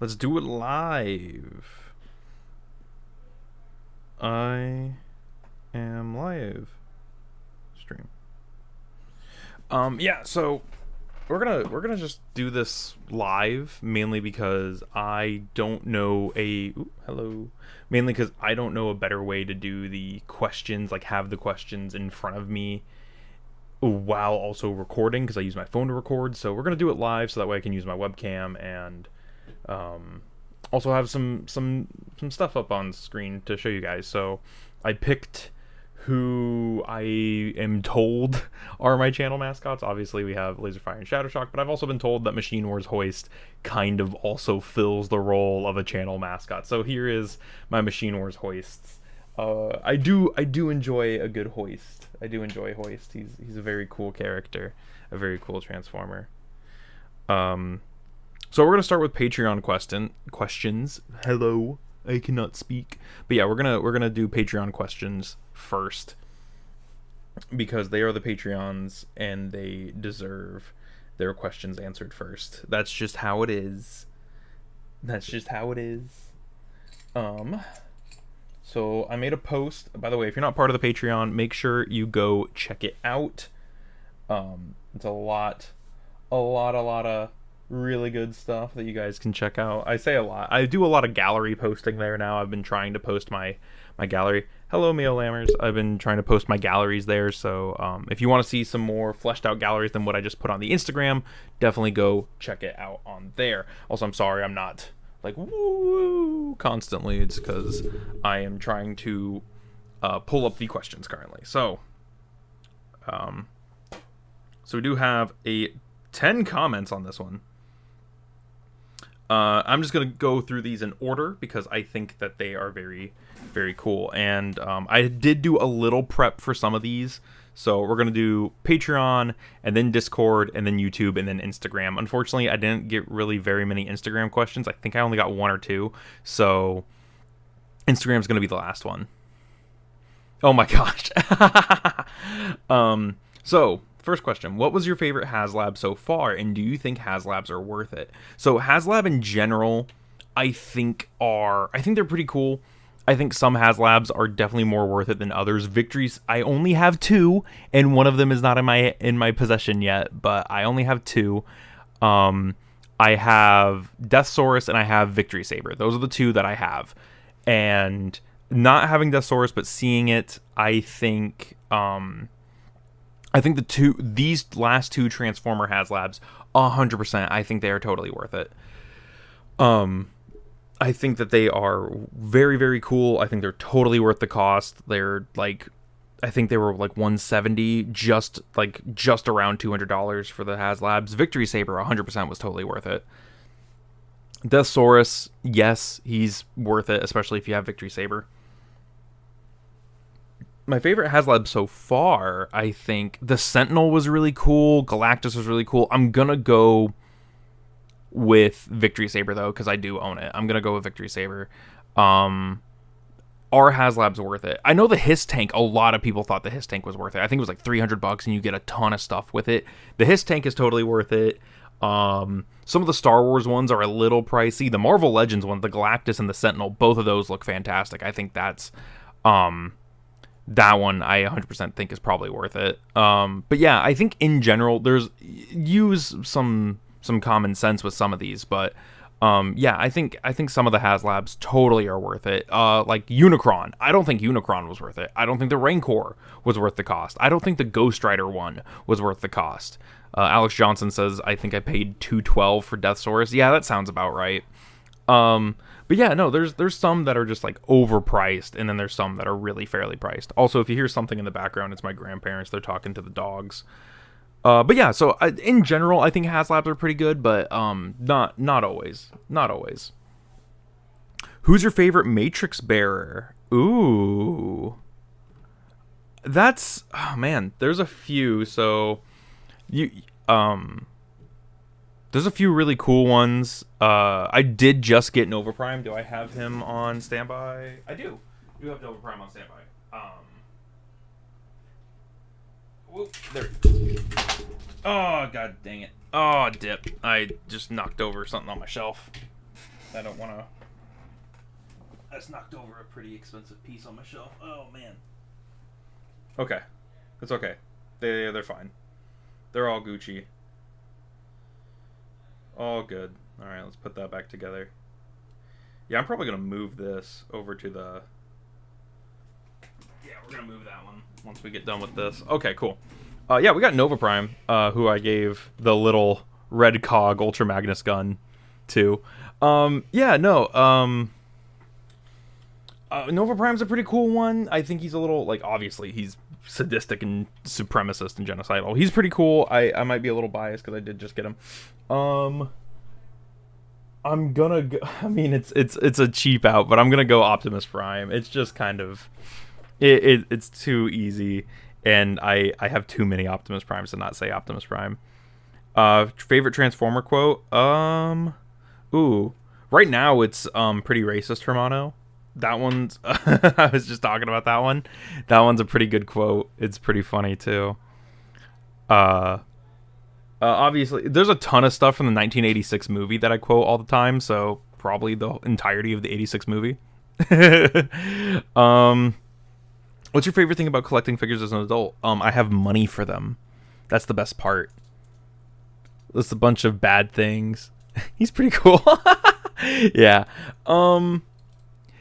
Let's do it live. I am live stream. Yeah, so we're gonna just do this live mainly because I don't know mainly because I don't know a better way to do the questions, like have the questions in front of me while also recording, because I use my phone to record. So we're gonna do it live so that way I can use my webcam and also have some stuff up on screen to show you guys. So I picked who I am told are my channel mascots. Obviously we have Laserfire and Shadowshock, but I've also been told that Machine Wars Hoist kind of also fills the role of a channel mascot. So here is my Machine Wars Hoists. I do enjoy a good Hoist. I do enjoy Hoist. He's a very cool character, a very cool Transformer. So we're gonna start with Patreon questions. Hello, I cannot speak, but yeah, we're gonna do Patreon questions first because they are the Patreons and they deserve their questions answered first. That's just how it is. That's just how it is. So I made a post. By the way, if you're not part of the Patreon, make sure you go check it out. It's a lot of really good stuff that you guys can check out. I say a lot. I do a lot of gallery posting there now. I've been trying to post my gallery. Hello, Mio Lammers. I've been trying to post my galleries there. So if you want to see some more fleshed out galleries than what I just put on the Instagram, definitely go check it out on there. Also, I'm sorry I'm not like woo constantly. It's because I am trying to pull up the questions currently. So we do have 10 comments on this one. I'm just going to go through these in order because I think that they are very, very cool. And I did do a little prep for some of these. So we're going to do Patreon and then Discord and then YouTube and then Instagram. Unfortunately, I didn't get really very many Instagram questions. I think I only got 1 or 2. So Instagram's going to be the last one. Oh my gosh. So first question, what was your favorite HasLab so far, and do you think HasLabs are worth it? So HasLab in general, I think they're pretty cool. I think some HasLabs are definitely more worth it than others. Victories, I only have 2, and one of them is not in my possession yet, but I only have 2. I have Deathsaurus and I have Victory Saber. Those are the 2 that I have. And not having Deathsaurus but seeing it, I think these last 2 Transformer HasLabs, 100%, I think they are totally worth it. I think that they are very, very cool. I think they're totally worth the cost. They're like, I think they were like $170, just around $200 for the HasLabs. Victory Saber, 100% was totally worth it. Deathsaurus, yes, he's worth it, especially if you have Victory Saber. My favorite HasLab so far, I think the Sentinel was really cool. Galactus was really cool. I'm gonna go with Victory Saber though, because I do own it. I'm gonna go with Victory Saber. Our HasLab's worth it. I know the Hiss Tank, a lot of people thought the Hiss Tank was worth it. I think it was like $300 and you get a ton of stuff with it. The Hiss Tank is totally worth it. Some of the Star Wars ones are a little pricey. The Marvel Legends one, the Galactus and the Sentinel, both of those look fantastic. I think that's that one I 100% think is probably worth it. But yeah, I think in general use some common sense with some of these, but yeah, I think some of the HasLabs totally are worth it. Like Unicron, I don't think Unicron was worth it. I don't think the Rancor was worth the cost. I don't think the Ghost Rider one was worth the cost. Alex Johnson says, I think I paid $212 for Deathsaurus. Yeah, that sounds about right. But yeah, no, there's some that are just like overpriced, and then there's some that are really fairly priced. Also, if you hear something in the background, it's my grandparents. They're talking to the dogs. But yeah, so in general, I think HasLabs are pretty good, but not always. Not always. Who's your favorite Matrix bearer? Ooh. That's, oh man, there's a few. So there's a few really cool ones. I did just get Nova Prime. Do I have him on standby? I do. I do have Nova Prime on standby. Whoop, there. Oh, god dang it. Oh, dip. I just knocked over something on my shelf. I don't want to. I just knocked over a pretty expensive piece on my shelf. Oh man. Okay, it's okay. They're fine. They're all Gucci. All good. All right, let's put that back together. Yeah, I'm probably gonna move this over to the. Yeah, we're gonna move that one once we get done with this. Okay, cool. Yeah, we got Nova Prime, who I gave the little red cog Ultra Magnus gun to. Yeah, no. Nova Prime's a pretty cool one. I think he's a little, like, obviously he's sadistic and supremacist and genocidal. He's pretty cool. I might be a little biased because I did just get him. I'm gonna go, I mean, it's a cheap out, but I'm gonna go Optimus Prime. It's just kind of, it's too easy, and I have too many Optimus Primes to not say Optimus Prime. Favorite Transformer quote? Ooh, right now it's pretty racist, Hermano. That one's I was just talking about that one. That one's a pretty good quote. It's pretty funny too. Obviously there's a ton of stuff from the 1986 movie that I quote all the time, so probably the entirety of the 86 movie. What's your favorite thing about collecting figures as an adult? I have money for them. That's the best part. There's a bunch of bad things. He's pretty cool. Yeah.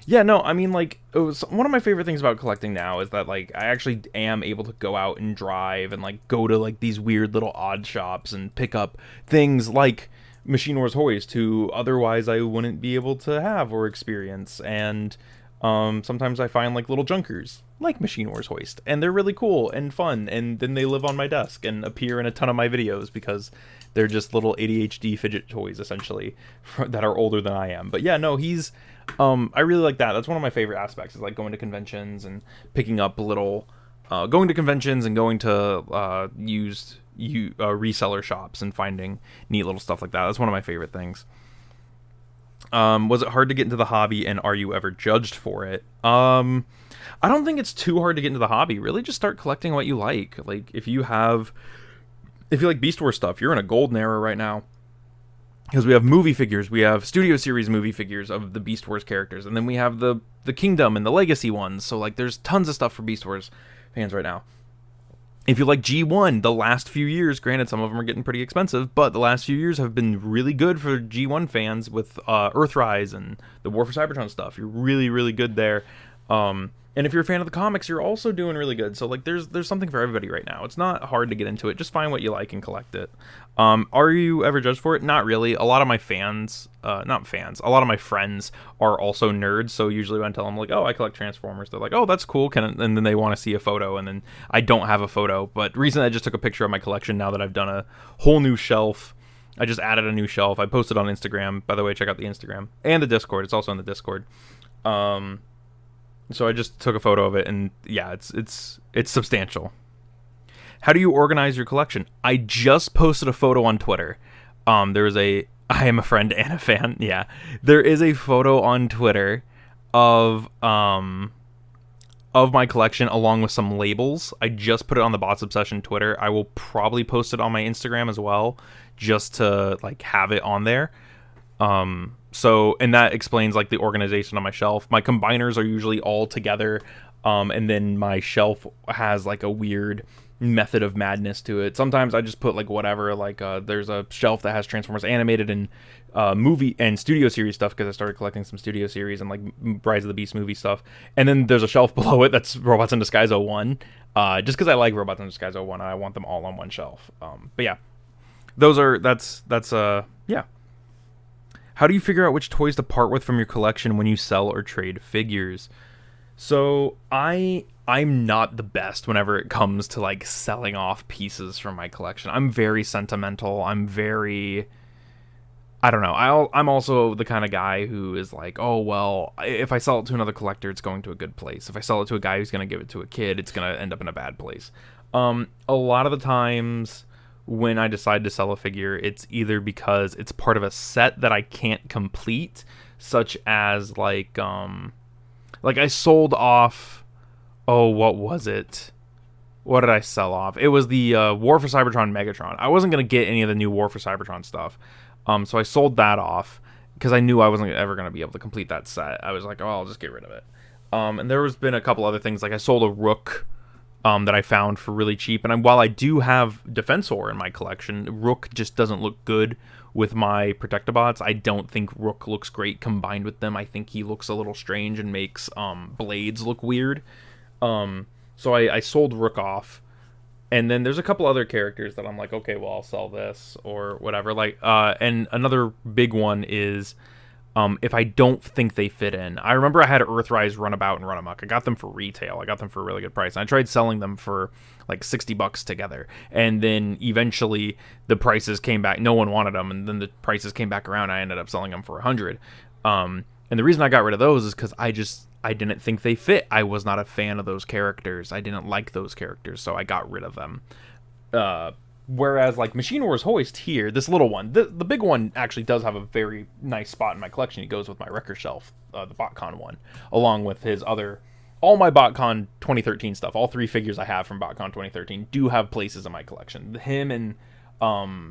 Yeah, no, I mean, like, it was one of my favorite things about collecting now is that, like, I actually am able to go out and drive and, like, go to, like, these weird little odd shops and pick up things like Machine Wars Hoist, who otherwise I wouldn't be able to have or experience. And sometimes I find, like, little junkers like Machine Wars Hoist, and they're really cool and fun, and then they live on my desk and appear in a ton of my videos because they're just little ADHD fidget toys, essentially, that are older than I am. But yeah, no, he's... I really like that. That's one of my favorite aspects, is like going to conventions and picking up little... going to conventions and going to used reseller shops and finding neat little stuff like that. That's one of my favorite things. Was it hard to get into the hobby, and are you ever judged for it? I don't think it's too hard to get into the hobby. Really just start collecting what you like. Like, if you like Beast Wars stuff, you're in a golden era right now. Because we have movie figures, we have Studio Series movie figures of the Beast Wars characters, and then we have the Kingdom and the Legacy ones. So, like, there's tons of stuff for Beast Wars fans right now. If you like G1, the last few years, granted some of them are getting pretty expensive, but the last few years have been really good for G1 fans with Earthrise and the War for Cybertron stuff. You're really, really good there. And if you're a fan of the comics, you're also doing really good. So, like, there's something for everybody right now. It's not hard to get into it. Just find what you like and collect it. Are you ever judged for it? Not really. A lot of my a lot of my friends are also nerds. So usually when I tell them, like, oh, I collect Transformers, they're like, oh, that's cool. And then they want to see a photo, and then I don't have a photo. But recently I just took a picture of my collection now that I've done a whole new shelf. I just added a new shelf. I posted on Instagram. By the way, check out the Instagram and the Discord. It's also in the Discord. So I just took a photo of it, and yeah, it's substantial. How do you organize your collection? I just posted a photo on Twitter. I am a friend and a fan. Yeah, there is a photo on Twitter of my collection along with some labels. I just put it on the Bots Obsession Twitter. I will probably post it on my Instagram as well, just to, like, have it on there. So, and that explains, like, the organization on my shelf. My combiners are usually all together, and then my shelf has, like, a weird method of madness to it. Sometimes I just put, like, whatever, like, there's a shelf that has Transformers animated and movie and Studio Series stuff, because I started collecting some Studio Series and, like, Rise of the Beast movie stuff. And then there's a shelf below it that's Robots in Disguise 01, just because I like Robots in Disguise 01, I want them all on one shelf. But yeah, yeah. How do you figure out which toys to part with from your collection when you sell or trade figures? So I'm not the best whenever it comes to, like, selling off pieces from my collection. I'm very sentimental. I don't know. I'm also the kind of guy who is like, oh, well, if I sell it to another collector, it's going to a good place. If I sell it to a guy who's going to give it to a kid, it's going to end up in a bad place. A lot of the times when I decide to sell a figure, it's either because it's part of a set that I can't complete, such as, like I sold off, what was it? What did I sell off? It was the War for Cybertron Megatron. I wasn't going to get any of the new War for Cybertron stuff, so I sold that off. because I knew I wasn't ever going to be able to complete that set. I was like, oh, I'll just get rid of it. And there has been a couple other things, like I sold a Rook that I found for really cheap. And while I do have Defensor in my collection, Rook just doesn't look good with my Protectobots. I don't think Rook looks great combined with them. I think he looks a little strange and makes Blades look weird. So I sold Rook off. And then there's a couple other characters that I'm like, okay, well, I'll sell this or whatever. Like, and another big one is if I don't think they fit in. I remember I had Earthrise Runabout and Runamuck. I got them for retail. I got them for a really good price. And I tried selling them for like $60 together. And then eventually the prices came back. No one wanted them. And then the prices came back around. I ended up selling them for $100. And the reason I got rid of those is because I didn't think they fit. I was not a fan of those characters. I didn't like those characters, so I got rid of them. Whereas, like, Machine Wars Hoist here, this little one, the big one actually does have a very nice spot in my collection. He goes with my Wrecker Shelf, the BotCon one, along with his other... All my BotCon 2013 stuff, all 3 figures I have from BotCon 2013 do have places in my collection. Him and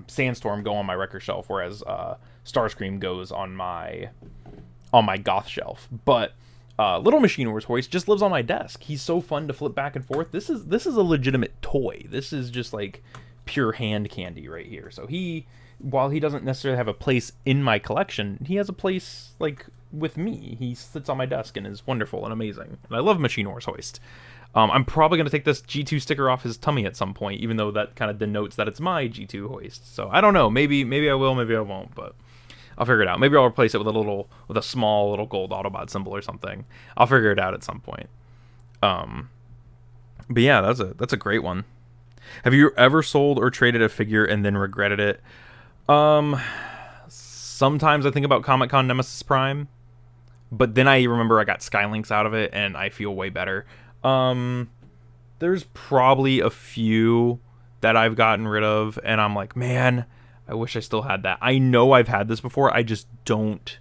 Sandstorm go on my Wrecker Shelf, whereas Starscream goes on my Goth Shelf. But... Little Machine Wars Hoist just lives on my desk. He's so fun to flip back and forth. This is a legitimate toy. This is just like pure hand candy right here. So while he doesn't necessarily have a place in my collection, he has a place like with me. He sits on my desk and is wonderful and amazing. And I love Machine Wars Hoist. I'm probably going to take this G2 sticker off his tummy at some point, even though that kind of denotes that it's my G2 Hoist. So I don't know. Maybe I will, maybe I won't, but... I'll figure it out. Maybe I'll replace it with a small little gold Autobot symbol or something. I'll figure it out at some point. But yeah, that's a great one. Have you ever sold or traded a figure and then regretted it? Sometimes I think about Comic-Con Nemesis Prime, but then I remember I got Skylinks out of it and I feel way better. There's probably a few that I've gotten rid of and I'm like, man, I wish I still had that. I know I've had this before. I just don't...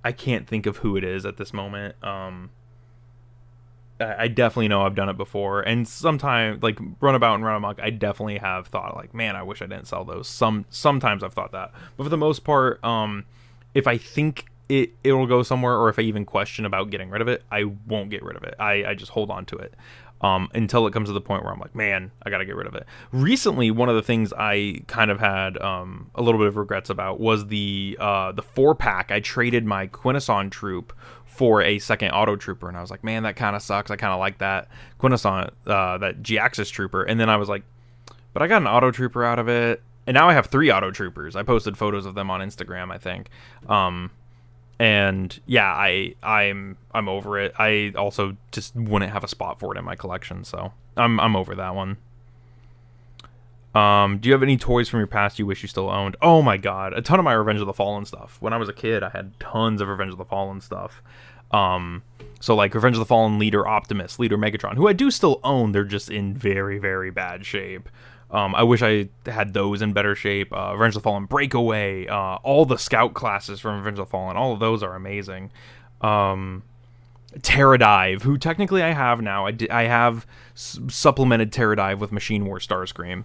I can't think of who it is at this moment. I definitely know I've done it before. And sometimes, like, Runabout and Runamuck, I definitely have thought, like, man, I wish I didn't sell those. Sometimes I've thought that. But for the most part, if I think it'll go somewhere, or if I even question about getting rid of it, I won't get rid of it. I just hold on to it. Until it comes to the point where I'm like, man, I gotta get rid of it. Recently, one of the things I kind of had a little bit of regrets about was the 4-pack. I traded my Quintesson troop for a second Auto Trooper, and I was like, man, that kind of sucks. I kind of like that Quintesson, that G-Axis Trooper, and then I was like, but I got an Auto Trooper out of it, and now I have 3 Auto Troopers. I posted photos of them on Instagram, I think. And yeah, I'm over it. I also just wouldn't have a spot for it in my collection, so I'm over that one. Do you have any toys from your past you wish you still owned? Oh my god, a ton of my Revenge of the Fallen stuff. When I was a kid, I had tons of Revenge of the Fallen stuff. So like Revenge of the Fallen Leader Optimus, Leader Megatron, who I do still own. They're just in very, very bad shape. I wish I had those in better shape. Revenge of the Fallen Breakaway, all the Scout classes from Revenge of the Fallen, all of those are amazing. Terradive, who technically I have now. I have supplemented Terradive with Machine War Starscream.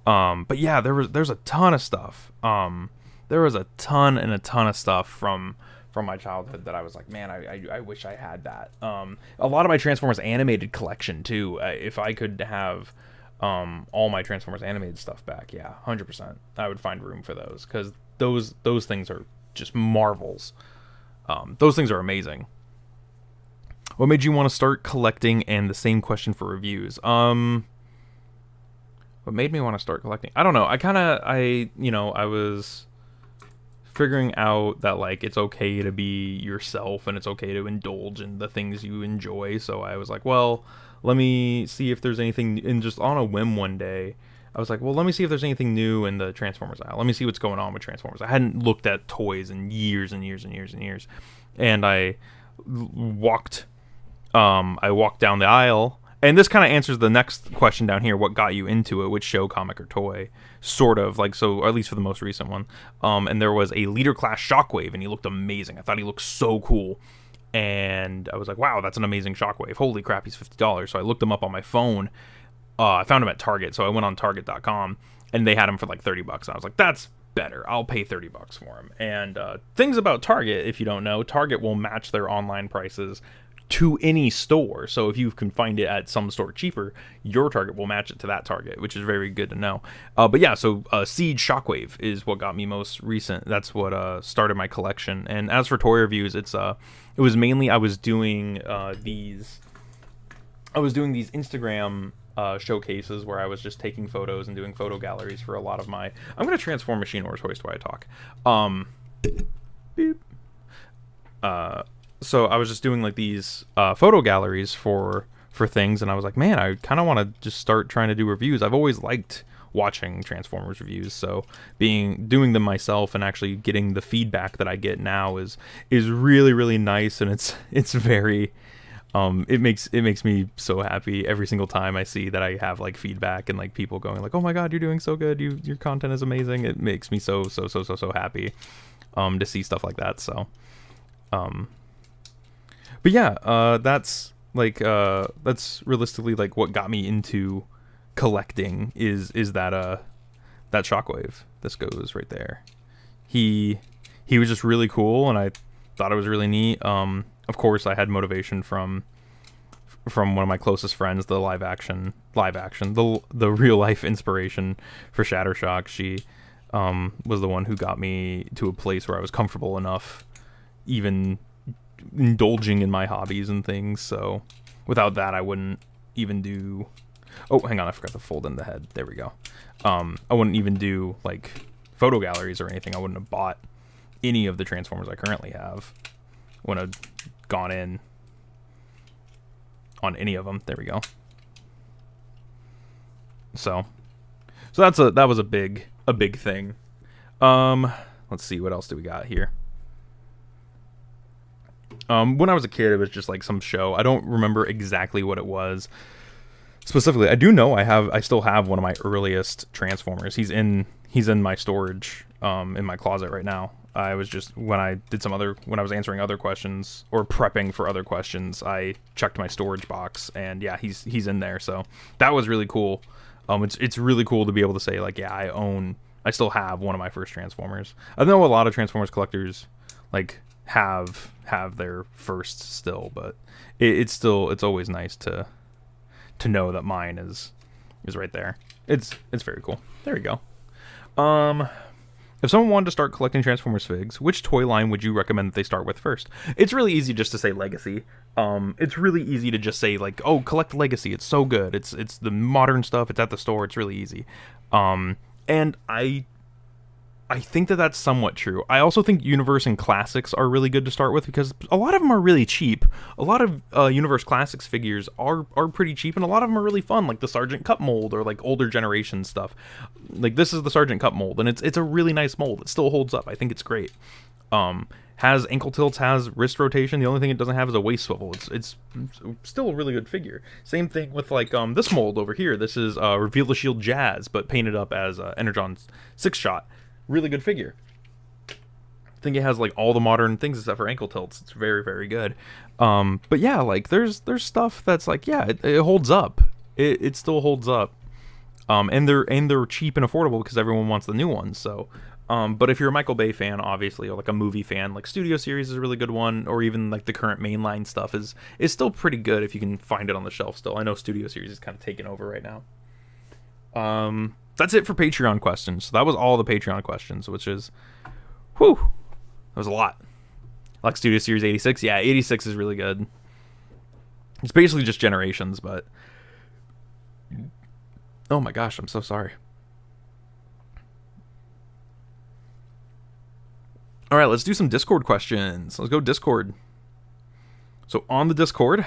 But yeah, there's a ton of stuff. There was a ton of stuff from my childhood that I was like, man, I wish I had that. A lot of my Transformers animated collection too. If I could have all my Transformers animated stuff back, yeah, 100%. I would find room for those, because those things are just marvels. Those things are amazing. What made you want to start collecting? And the same question for reviews. What made me want to start collecting? I don't know. I was figuring out that, like, it's okay to be yourself and it's okay to indulge in the things you enjoy. So I was like, well, let me see if there's anything, and just on a whim one day, I was like, well, let me see if there's anything new in the Transformers aisle. Let me see what's going on with Transformers. I hadn't looked at toys in years and years and years and years. And I walked down the aisle, and this kind of answers the next question down here, what got you into it, which show, comic, or toy, sort of, like, so, or at least for the most recent one. And there was a Leader Class Shockwave, and he looked amazing. I thought he looked so cool. And I was like, wow, that's an amazing Shockwave. Holy crap, he's $50. So I looked him up on my phone. I found him at Target, so I went on Target.com, and they had him for like $30. And I was like, that's better. I'll pay $30 for them. And things about Target, if you don't know, Target will match their online prices to any store. So if you can find it at some store cheaper, your Target will match it to that Target, which is very good to know. But yeah, so Siege Shockwave is what got me most recent. That's what started my collection. And as for toy reviews, it was mainly I was doing these Instagram showcases where I was just taking photos and doing photo galleries for a lot of my. I'm gonna transform Machine Wars Hoist while I talk. Beep. So I was just doing like these photo galleries for things, and I was like, man, I kind of want to just start trying to do reviews. I've always liked watching Transformers reviews, so doing them myself and actually getting the feedback that I get now is really, really nice, and it's very it makes me so happy every single time I see that I have like feedback and like people going like, oh my god, you're doing so good, your content is amazing. It makes me so happy to see stuff like that. So but yeah, that's realistically like what got me into collecting is that Shockwave. This goes right there. He was just really cool, and I thought it was really neat. Of course, I had motivation from one of my closest friends, the live action, the real life inspiration for Shattershock. She was the one who got me to a place where I was comfortable enough, even indulging in my hobbies and things. So without that, I wouldn't even do. Oh, hang on, I forgot to fold in the head. There we go. I wouldn't even do like photo galleries or anything. I wouldn't have bought any of the Transformers I currently have. Wouldn't have gone in on any of them. There we go. So that was a big thing. Let's see, what else do we got here? When I was a kid, it was just like some show. I don't remember exactly what it was specifically. I do know I still have one of my earliest Transformers. He's in my storage in my closet right now. I was just when I was answering other questions or prepping for other questions, I checked my storage box, and yeah, he's in there. So that was really cool. It's really cool to be able to say like, yeah, I still have one of my first Transformers. I know a lot of Transformers collectors like have their first still, but it's always nice to know that mine is right there. It's very cool. There we go. If someone wanted to start collecting Transformers figs, which toy line would you recommend that they start with first? It's really easy just to say Legacy. It's really easy to just say like, oh, collect Legacy. It's so good. It's the modern stuff. It's at the store. It's really easy. And I think that that's somewhat true. I also think Universe and Classics are really good to start with because a lot of them are really cheap. A lot of Universe Classics figures are pretty cheap, and a lot of them are really fun, like the Sergeant Cup mold or like older generation stuff. Like this is the Sergeant Cup mold, and it's a really nice mold. It still holds up. I think it's great. Has ankle tilts, has wrist rotation. The only thing it doesn't have is a waist swivel. It's still a really good figure. Same thing with like this mold over here. This is Reveal the Shield Jazz, but painted up as Energon's 6-shot. Really good figure. I think it has like all the modern things except for ankle tilts. It's very, very good. But yeah, like there's stuff that's like, yeah, it holds up. It still holds up. And they're cheap and affordable because everyone wants the new ones. So, but if you're a Michael Bay fan, obviously, or like a movie fan, like Studio Series is a really good one, or even like the current mainline stuff is still pretty good if you can find it on the shelf still. I know Studio Series is kind of taking over right now. That's it for Patreon questions. So that was all the Patreon questions, which is, whew, that was a lot. Like Studio Series 86, yeah, 86 is really good. It's basically just Generations, but oh my gosh, I'm so sorry. All right, let's do some Discord questions. Let's go Discord. So on the Discord,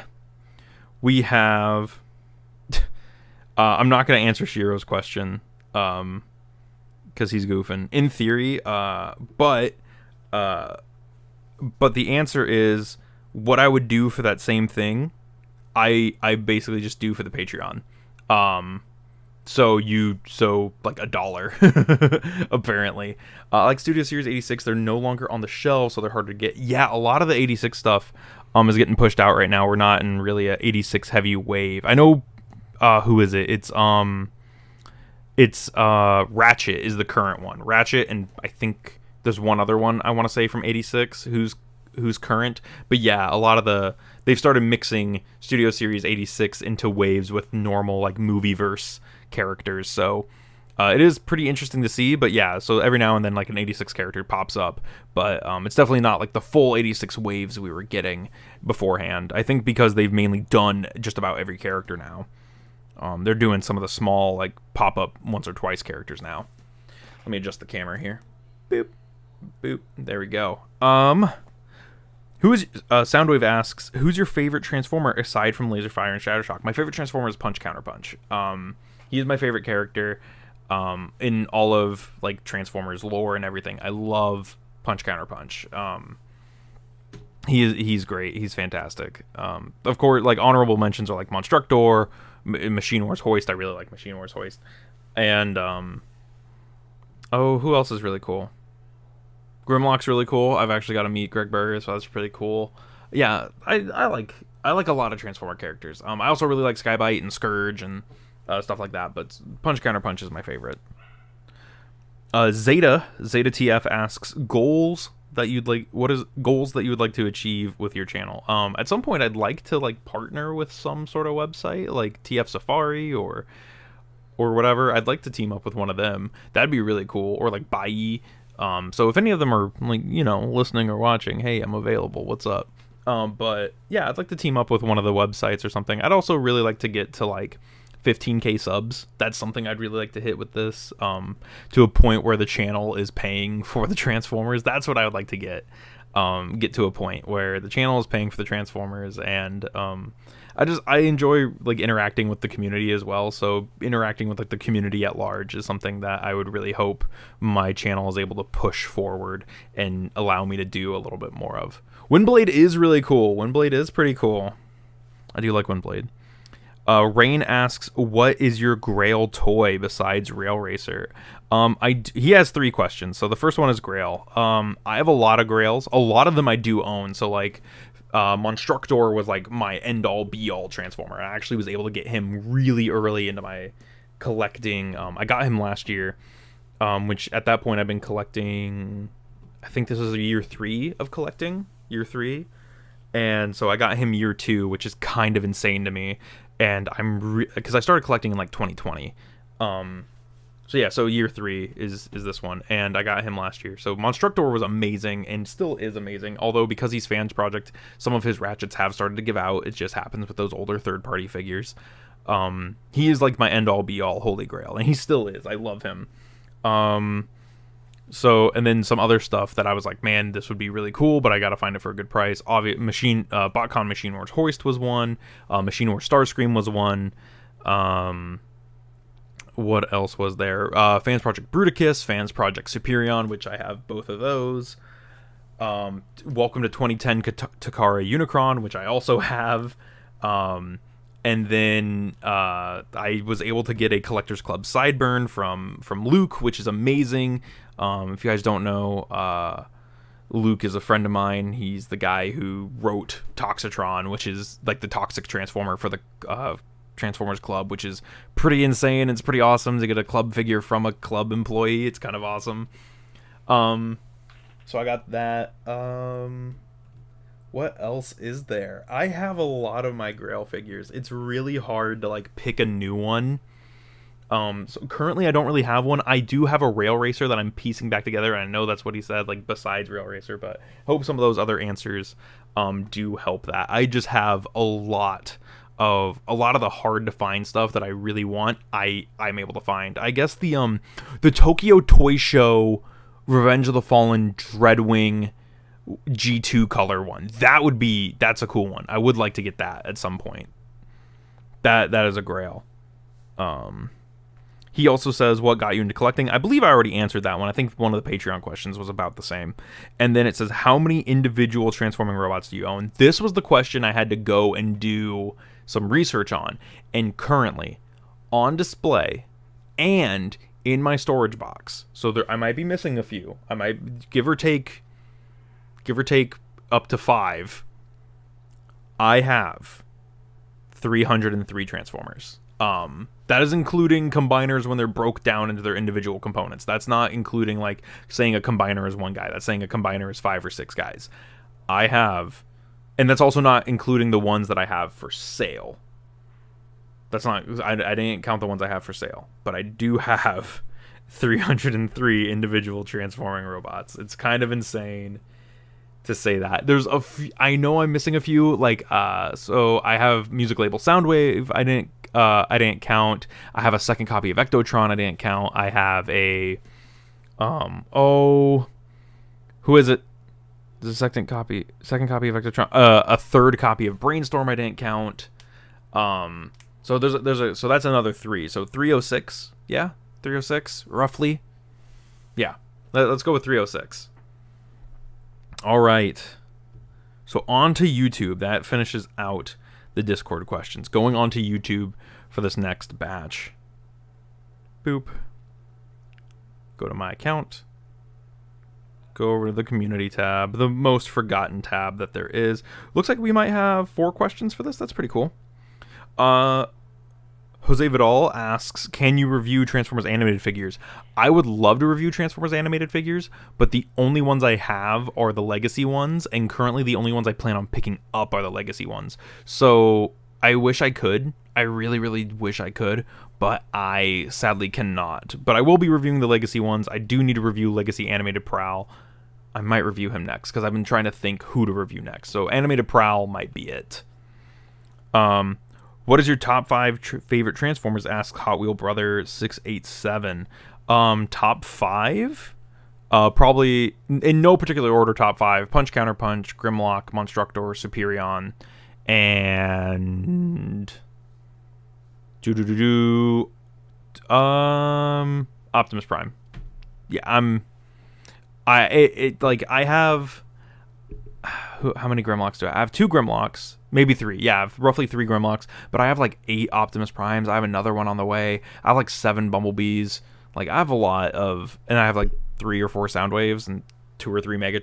we have. I'm not going to answer Shiro's question. Because he's goofing in theory, but the answer is what I would do for that same thing. I basically just do for the Patreon. So like $1 apparently. Like Studio Series 86, they're no longer on the shelf, so they're hard to get. Yeah, a lot of the 86 stuff is getting pushed out right now. We're not in really a 86 heavy wave. I know who is it? It's It's Ratchet is the current one. Ratchet, and I think there's one other one I want to say from 86 who's current. But yeah, a lot of they've started mixing Studio Series 86 into waves with normal like movieverse characters. So it is pretty interesting to see. But yeah, so every now and then like an 86 character pops up, but it's definitely not like the full 86 waves we were getting beforehand. I think because they've mainly done just about every character now. They're doing some of the small, like, pop-up once or twice characters now. Let me adjust the camera here. Boop. Boop. There we go. Soundwave asks, who's your favorite Transformer aside from Laserfire and Shattershock? My favorite Transformer is Punch Counterpunch. He is my favorite character in all of, like, Transformers lore and everything. I love Punch Counterpunch. He's great. He's fantastic. Of course, like, honorable mentions are, like, Monstructor, Machine Wars Hoist. I really like Machine Wars Hoist. And who else is really cool? Grimlock's really cool. I've actually got to meet Greg Berger, so that's pretty cool. Yeah, I like a lot of Transformer characters. I also really like Skybite and Scourge and stuff like that, but Punch Counterpunch is my favorite. Zeta TF asks, goals that you'd like to achieve with your channel. At some point I'd like to like partner with some sort of website like TF Safari or whatever. I'd like to team up with one of them. That'd be really cool. Or like Bai. So if any of them are like, you know, listening or watching, hey, I'm available. What's up? But yeah, I'd like to team up with one of the websites or something. I'd also really like to get to like 15k subs. That's something I'd really like to hit with this, to a point where the channel is paying for the Transformers. That's what I would like to get to a point where the channel is paying for the Transformers. And I enjoy like interacting with the community as well. So interacting with like the community at large is something that I would really hope my channel is able to push forward and allow me to do a little bit more of. Windblade is really cool. Windblade is pretty cool. I do like Windblade. Rain asks, what is your Grail toy besides Rail Racer? He has 3 questions. So the first one is Grail. I have a lot of Grails. A lot of them I do own. So like Monstructor was like my end-all be-all Transformer. I actually was able to get him really early into my collecting. I got him last year, which at that point I've been collecting, I think this is year 3 of collecting. Year 3. And so I got him year 2, which is kind of insane to me. And because I started collecting in like 2020. So year 3 is this one, and I got him last year. So Monstructor was amazing and still is amazing. Although because he's fans project, some of his ratchets have started to give out. It just happens with those older third-party figures. He is like my end-all be-all holy grail, and he still is. I love him. So, and then some other stuff that I was like, man, this would be really cool, but I gotta find it for a good price. BotCon Machine Wars Hoist was one. Machine Wars Starscream was one. What else was there? Fans Project Bruticus, Fans Project Superion, which I have both of those. Welcome to 2010 Takara Unicron, which I also have. And then I was able to get a Collectors Club Sideburn from Luke, which is amazing. If you guys don't know, Luke is a friend of mine. He's the guy who wrote Toxitron, which is like the toxic transformer for the Transformers Club, which is pretty insane. It's pretty awesome to get a club figure from a club employee. It's kind of awesome. So I got that. What else is there? I have a lot of my Grail figures. It's really hard to like pick a new one. So currently I don't really have one. I do have a Rail Racer that I'm piecing back together, and I know that's what he said, like besides Rail Racer, but hope some of those other answers do help that. I just have a lot of the hard to find stuff that I really want. I'm able to find. I guess the Tokyo Toy Show Revenge of the Fallen Dreadwing G2 color one. That's a cool one. I would like to get that at some point. That is a grail. He also says, what got you into collecting? I believe I already answered that one. I think one of the Patreon questions was about the same. And then it says, how many individual transforming robots do you own? This was the question I had to go and do some research on. And currently, on display and in my storage box, so I might be missing a few. I might give or take up to 5. I have 303 Transformers. That is including combiners when they're broke down into their individual components. That's not including like saying a combiner is one guy. That's saying a combiner is 5 or 6 guys. I have, and that's also not including the ones that I have for sale. That's not, I didn't count the ones I have for sale, but I do have 303 individual transforming robots. It's kind of insane to say that. There's I know I'm missing a few, like so I have music label Soundwave. I didn't count. I have a second copy of Ectotron. I didn't count. I have a who is it? There's a second copy of Ectotron. A third copy of Brainstorm. I didn't count. So so that's another 3. So 306. Yeah, 306 roughly. Yeah, let's go with 306. All right. So on to YouTube. That finishes out the Discord questions. Going on to YouTube for this next batch. Boop. Go to my account. Go over to the community tab, the most forgotten tab that there is. Looks like we might have 4 questions for this. That's pretty cool. Jose Vidal asks, can you review Transformers animated figures? I would love to review Transformers animated figures, but the only ones I have are the legacy ones, and currently the only ones I plan on picking up are the legacy ones. So I wish I could. I really, really wish I could, but I sadly cannot. But I will be reviewing the legacy ones. I do need to review Legacy Animated Prowl. I might review him next, because I've been trying to think who to review next. So Animated Prowl might be it. What is your top 5 favorite Transformers? Asks Hot Wheel Brother 687. Top 5? Probably in no particular order. Top 5: Punch Counter Punch, Grimlock, Monstructor, Superion, and Optimus Prime. Yeah, I have. How many Grimlocks do I have? I have 2 Grimlocks, maybe 3. Yeah, I have roughly 3 Grimlocks, but I have like 8 Optimus Primes. I have another one on the way. I have like 7 Bumblebees. Like, I have a lot of, and I have like 3 or 4 Soundwaves and 2 or 3 I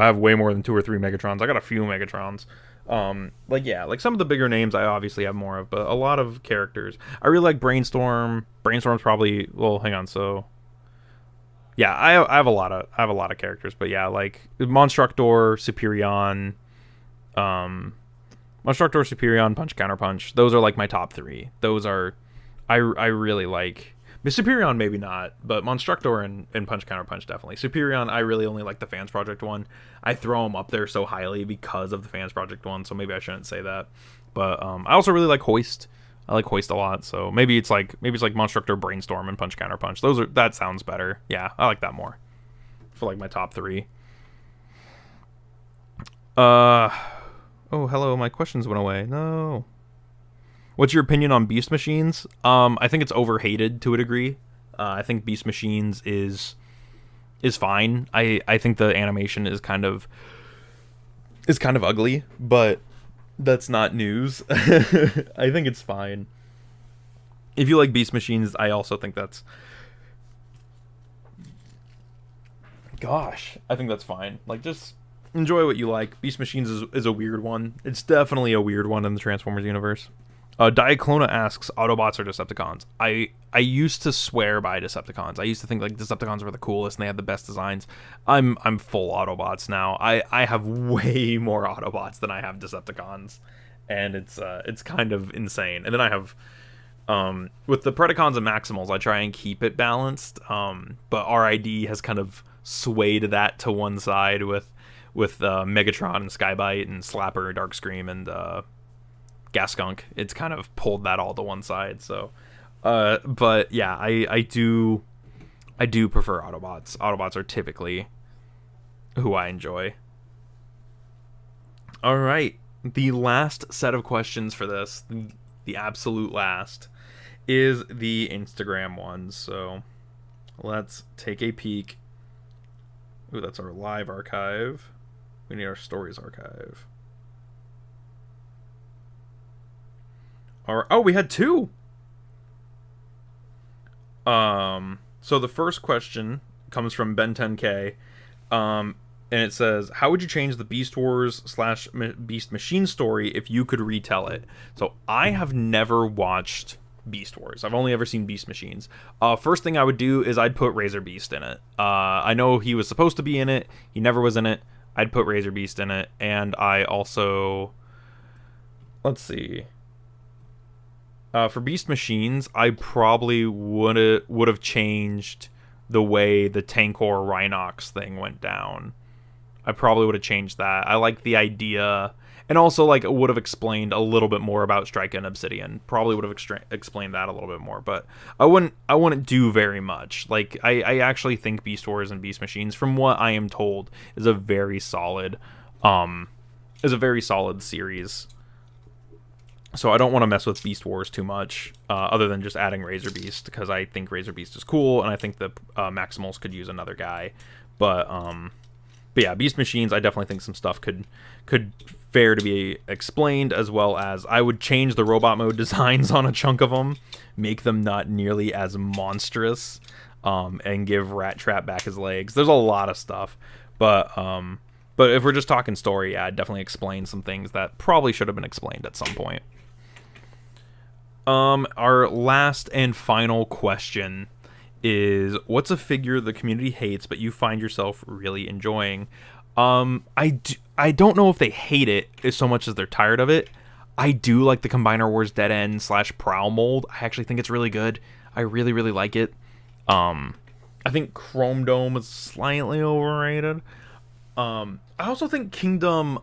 have way more than 2 or 3 Megatrons. I got a few Megatrons. Like, yeah, like some of the bigger names I obviously have more of, but a lot of characters. I really like Brainstorm. Brainstorm's probably, well, hang on, so yeah, I have a lot of characters, but yeah, like Monstructor, Superion, Punch Counter Punch. Those are like my top 3. Those are, I really like. Superion maybe not, but Monstructor and Punch Counter Punch definitely. Superion, I really only like the Fans Project one. I throw him up there so highly because of the Fans Project one, so maybe I shouldn't say that. But I also really like Hoist. I like Hoist a lot, so maybe it's like Monstructor, Brainstorm, and Punch Counter Punch. That sounds better. Yeah, I like that more for like my top 3. Oh, hello, my questions went away. No. What's your opinion on Beast Machines? I think it's overhated to a degree. I think Beast Machines is fine. I think the animation is kind of ugly, but that's not news. I think it's fine. If you like Beast Machines, I also think that's... Gosh, I think that's fine. Like, just enjoy what you like. Beast Machines is a weird one. It's definitely a weird one in the Transformers universe. Diaclona asks, Autobots or Decepticons? I used to swear by Decepticons. I used to think like Decepticons were the coolest and they had the best designs. I'm full Autobots now. I have way more Autobots than I have Decepticons, and it's kind of insane. And then I have with the Predacons and Maximals, I try and keep it balanced. But RID has kind of swayed that to one side with Megatron and Skybite and Slapper, Darkscream, and Gaskunk. It's kind of pulled that all to one side. So but yeah, I do prefer Autobots. Autobots are typically who I enjoy. All right, the last set of questions for this, the absolute last, is the Instagram ones. So let's take a peek. Ooh, that's our live archive. We need our stories archive. Oh, we had 2. So the first question comes from Ben10K, and it says, "How would you change the Beast Wars / Beast Machine story if you could retell it?" So I have never watched Beast Wars. I've only ever seen Beast Machines. First thing I would do is I'd put Razor Beast in it. I know he was supposed to be in it. He never was in it. I'd put Razor Beast in it. And I also... Let's see. For Beast Machines, I probably would have changed the way the Tankor Rhinox thing went down. I probably would have changed that. I like the idea, and also like it would have explained a little bit more about Strike and Obsidian. Probably would have explained that a little bit more, but I wouldn't do very much. Like I actually think Beast Wars and Beast Machines, from what I am told, is a very solid series. So I don't want to mess with Beast Wars too much, other than just adding Razor Beast, because I think Razor Beast is cool, and I think the Maximals could use another guy. But yeah, Beast Machines, I definitely think some stuff could fare to be explained, as well as I would change the robot mode designs on a chunk of them, make them not nearly as monstrous, and give Rat Trap back his legs. There's a lot of stuff, but if we're just talking story, yeah, I'd definitely explain some things that probably should have been explained at some point. Our last and final question is, what's a figure the community hates but you find yourself really enjoying? I don't know if they hate it as so much as they're tired of it. I do like the Combiner Wars Dead End / Prowl mold. I actually think it's really good. I really, really like it. I think Chrome Dome is slightly overrated. I also think Kingdom,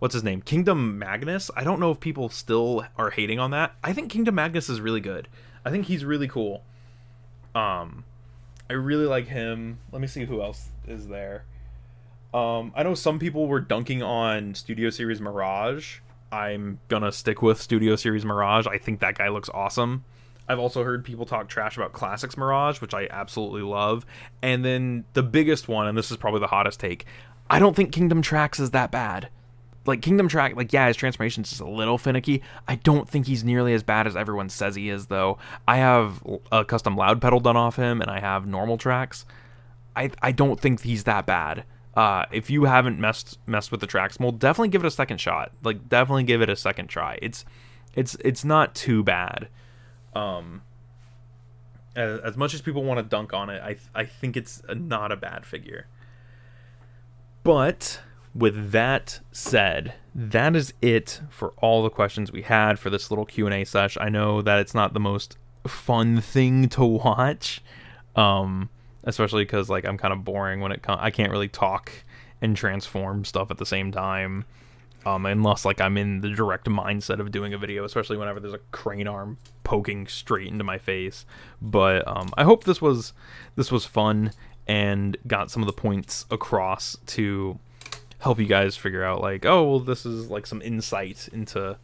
what's his name? Kingdom Magnus. I don't know if people still are hating on that. I think Kingdom Magnus is really good. I think he's really cool. I really like him. Let me see who else is there. I know some people were dunking on Studio Series Mirage. I'm gonna stick with Studio Series Mirage. I think that guy looks awesome. I've also heard people talk trash about Classics Mirage, which I absolutely love. And then the biggest one, and this is probably the hottest take, I don't think Kingdom Trax is that bad. Like, Kingdom Trax, like, yeah, his transformation's just a little finicky. I don't think he's nearly as bad as everyone says he is, though. I have a custom loud pedal done off him, and I have normal tracks. I don't think he's that bad. If you haven't messed with the tracks mold, definitely give it a second shot. Like, definitely give it a second try. It's not too bad. As much as people want to dunk on it, I think it's not a bad figure. But with that said, that is it for all the questions we had for this little Q&A sesh. I know that it's not the most fun thing to watch, especially because like I'm kind of boring when I can't really talk and transform stuff at the same time, unless like I'm in the direct mindset of doing a video, especially whenever there's a crane arm poking straight into my face. But I hope this was fun and got some of the points across to help you guys figure out like, oh, well, this is like some insight into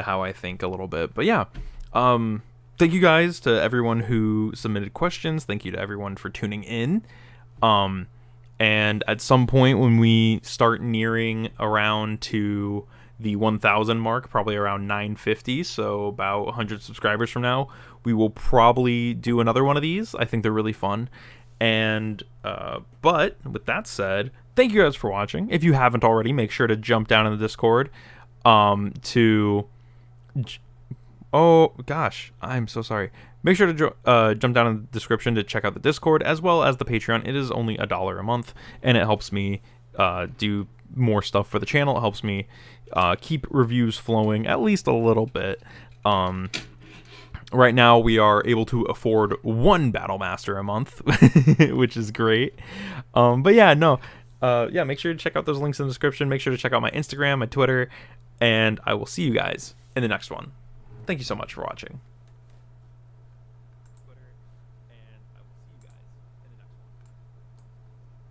how I think a little bit. But yeah, thank you guys to everyone who submitted questions. Thank you to everyone for tuning in. And at some point when we start nearing around to the 1,000 mark, probably around 950, so about 100 subscribers from now, we will probably do another one of these. I think they're really fun. And but with that said, thank you guys for watching. If you haven't already, make sure to jump down in the Discord oh gosh, I'm so sorry. Make sure to jump down in the description to check out the Discord as well as the Patreon. It is only $1 a month, and it helps me do more stuff for the channel. It helps me keep reviews flowing at least a little bit. Right now, we are able to afford one Battle Master a month, which is great. But yeah, no. Yeah, make sure to check out those links in the description. Make sure to check out my Instagram, my Twitter, and I will see you guys in the next one. Thank you so much for watching.